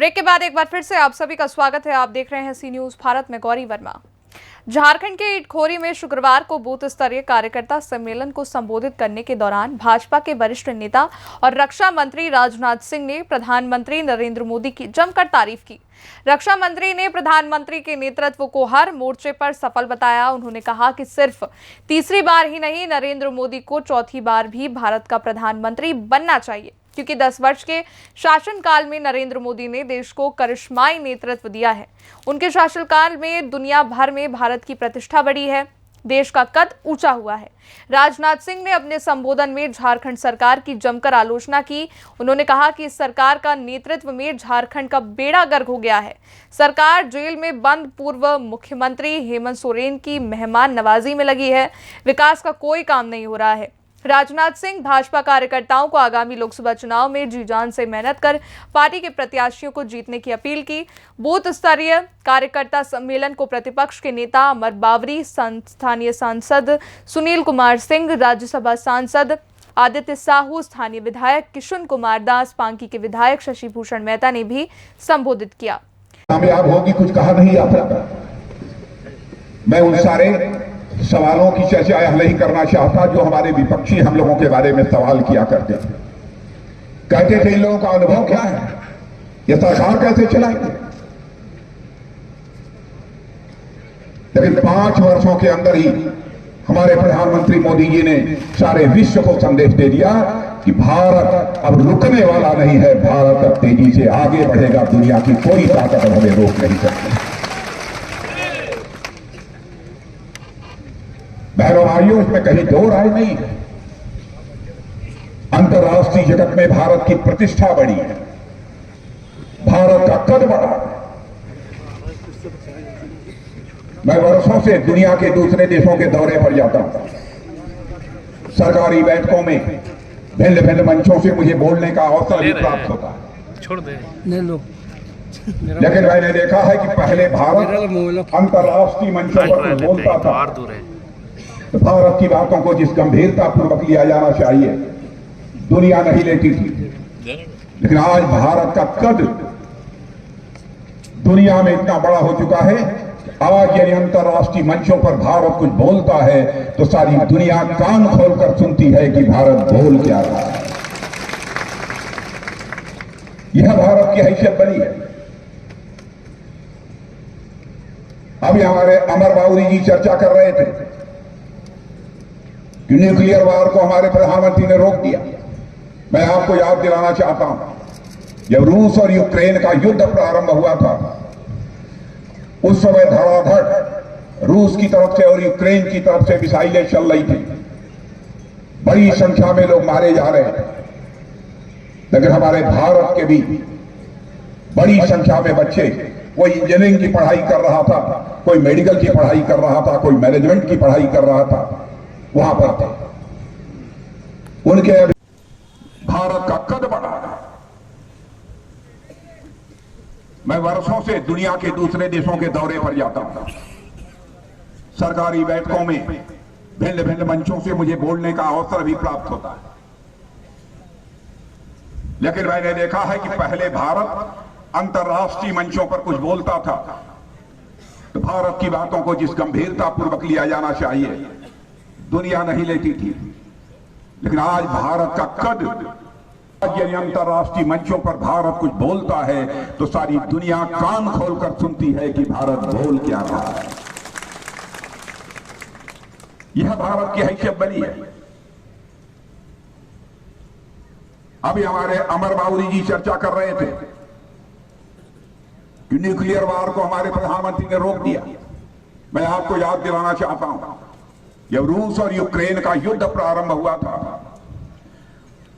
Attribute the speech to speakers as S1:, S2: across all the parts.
S1: Break के बाद एक बार फिर से आप सभी का स्वागत है। आप देख रहे हैं सी न्यूज भारत में गौरी वर्मा। झारखंड के इटखोरी में शुक्रवार को बूथ स्तरीय कार्यकर्ता सम्मेलन को संबोधित करने के दौरान भाजपा के वरिष्ठ नेता और रक्षा मंत्री राजनाथ सिंह ने प्रधानमंत्री नरेंद्र मोदी की जमकर तारीफ की। रक्षा मंत्री ने प्रधानमंत्री के नेतृत्व को हर मोर्चे पर सफल बताया। उन्होंने कहा कि सिर्फ तीसरी बार ही नहीं, नरेंद्र मोदी को चौथी बार भी भारत का प्रधानमंत्री बनना चाहिए, क्योंकि 10 वर्ष के शासनकाल में नरेंद्र मोदी ने देश को करिश्माई नेतृत्व दिया है। उनके शासनकाल में दुनिया भर में भारत की प्रतिष्ठा बढ़ी है, देश का कद ऊंचा हुआ है। राजनाथ सिंह ने अपने संबोधन में झारखंड सरकार की जमकर आलोचना की। उन्होंने कहा कि इस सरकार का नेतृत्व में झारखंड का बेड़ा गर्क हो गया है। सरकार जेल में बंद पूर्व मुख्यमंत्री हेमंत सोरेन की मेहमान नवाजी में लगी है। विकास का कोई काम नहीं हो रहा है। राजनाथ सिंह भाजपा कार्यकर्ताओं को आगामी लोकसभा चुनाव में जी जान से मेहनत कर पार्टी के प्रत्याशियों को जीतने की अपील की। बूथ स्तरीय कार्यकर्ता सम्मेलन को प्रतिपक्ष के नेता अमर बावरी, स्थानीय सांसद सुनील कुमार सिंह, राज्यसभा सांसद आदित्य साहू, स्थानीय विधायक किशुन कुमार दास, पांकी के विधायक शशि भूषण मेहता ने भी संबोधित किया।
S2: कामयाब होगी, कुछ कहा नहीं आता। मैं उन सारे सवालों की चर्चा नहीं करना चाहता जो हमारे विपक्षी हम लोगों के बारे में सवाल किया करते थे। कहते थे इन लोगों का अनुभव क्या है, ये सरकार कैसे चलाएगी। लेकिन 5 वर्षों के अंदर ही हमारे प्रधानमंत्री मोदी जी ने सारे विश्व को संदेश दे दिया कि भारत अब रुकने वाला नहीं है, भारत अब तेजी से आगे बढ़ेगा, दुनिया की कोई ताकत हमें रोक नहीं सकती। बहनों भाइयों, इसमें कहीं दो राय नहीं है। अंतर्राष्ट्रीय जगत में भारत की प्रतिष्ठा बढ़ी है, भारत का कद बढ़ा है। मैं वर्षों से दुनिया के दूसरे देशों के दौरे पर जाता हूं। सरकारी बैठकों में भिन्न भिन्न मंचों से मुझे बोलने का अवसर भी प्राप्त होता है। छोड़ दे लो। लेकिन मैंने देखा है कि पहले भारत अंतर्राष्ट्रीय मंचों पर बोलता था तो भारत की बातों को जिस गंभीरता पूर्वक लिया जाना चाहिए दुनिया नहीं लेती थी। लेकिन आज भारत का कद दुनिया में इतना बड़ा हो चुका है, आज यदि अंतर्राष्ट्रीय मंचों पर भारत कुछ बोलता है तो सारी दुनिया कान खोलकर सुनती है कि भारत बोल क्या रहा है। यह भारत की हैसियत बनी है। अभी हमारे अमर बावरी जी चर्चा कर रहे थे कि न्यूक्लियर वार को हमारे प्रधानमंत्री ने रोक दिया। मैं आपको याद दिलाना चाहता हूं, जब रूस और यूक्रेन का युद्ध प्रारंभ हुआ था उस समय धड़ाधड़ रूस की तरफ से और यूक्रेन की तरफ से मिसाइलें चल रही थी। बड़ी संख्या में लोग मारे जा रहे थे। लेकिन हमारे भारत के भी बड़ी संख्या में बच्चे, कोई इंजीनियरिंग की पढ़ाई कर रहा था, कोई मेडिकल की पढ़ाई कर रहा था, कोई मैनेजमेंट की पढ़ाई कर रहा था, वहां पर थे। उनके भारत का कद बढ़ा। मैं वर्षों से दुनिया के दूसरे देशों के दौरे पर जाता हूं। सरकारी बैठकों में भिन्न भिन्न मंचों से मुझे बोलने का अवसर भी प्राप्त होता है। लेकिन मैंने देखा है कि पहले भारत अंतर्राष्ट्रीय मंचों पर कुछ बोलता था तो भारत की बातों को जिस गंभीरता पूर्वक लिया जाना चाहिए दुनिया नहीं लेती थी। लेकिन आज भारत का कद, यदि अंतर्राष्ट्रीय मंचों पर भारत कुछ बोलता है तो सारी दुनिया कान खोलकर सुनती है कि भारत बोल क्या रहा है। यह भारत की हैसियत बनी है। अभी हमारे अमर बावरी जी चर्चा कर रहे थे कि न्यूक्लियर वार को हमारे प्रधानमंत्री ने रोक दिया। मैं आपको याद दिलाना चाहता हूं, जब रूस और यूक्रेन का युद्ध प्रारंभ हुआ था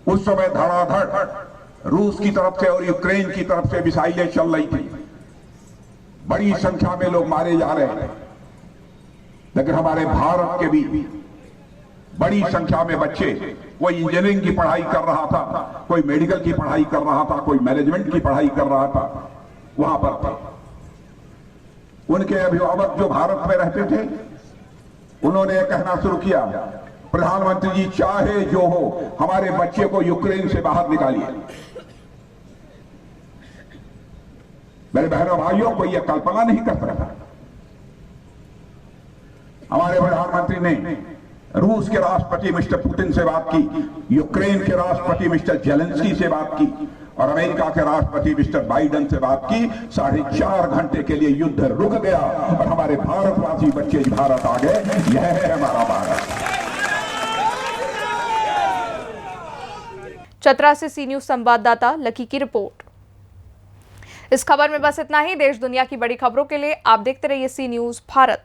S2: उस समय धड़ाधड़ रूस की तरफ से और यूक्रेन की तरफ से मिसाइलें चल रही थी। बड़ी संख्या में लोग मारे जा रहे थे। लेकिन हमारे भारत के भी बड़ी संख्या में बच्चे, कोई इंजीनियरिंग की पढ़ाई कर रहा था, कोई मेडिकल की पढ़ाई कर रहा था, कोई मैनेजमेंट की पढ़ाई कर रहा था, वहां पर थे। उनके अभिभावक जो भारत में रहते थे उन्होंने कहना शुरू किया, प्रधानमंत्री जी चाहे जो हो हमारे बच्चे को यूक्रेन से बाहर निकालिए। मेरे बहनों भाइयों को यह कल्पना नहीं कर सकता। हमारे प्रधानमंत्री ने रूस के राष्ट्रपति मिस्टर पुतिन से बात की, यूक्रेन के राष्ट्रपति मिस्टर जेलेंस्की से बात की और अमेरिका के राष्ट्रपति मिस्टर बाइडेन से बात की। 4.5 घंटे के लिए युद्ध रुक गया और हमारे भारतवासी बच्चे भारत आ गए। यह है हमारा भारत।
S1: चतरा से सी न्यूज संवाददाता लकी की रिपोर्ट। इस खबर में बस इतना ही। देश दुनिया की बड़ी खबरों के लिए आप देखते रहिए सी न्यूज भारत।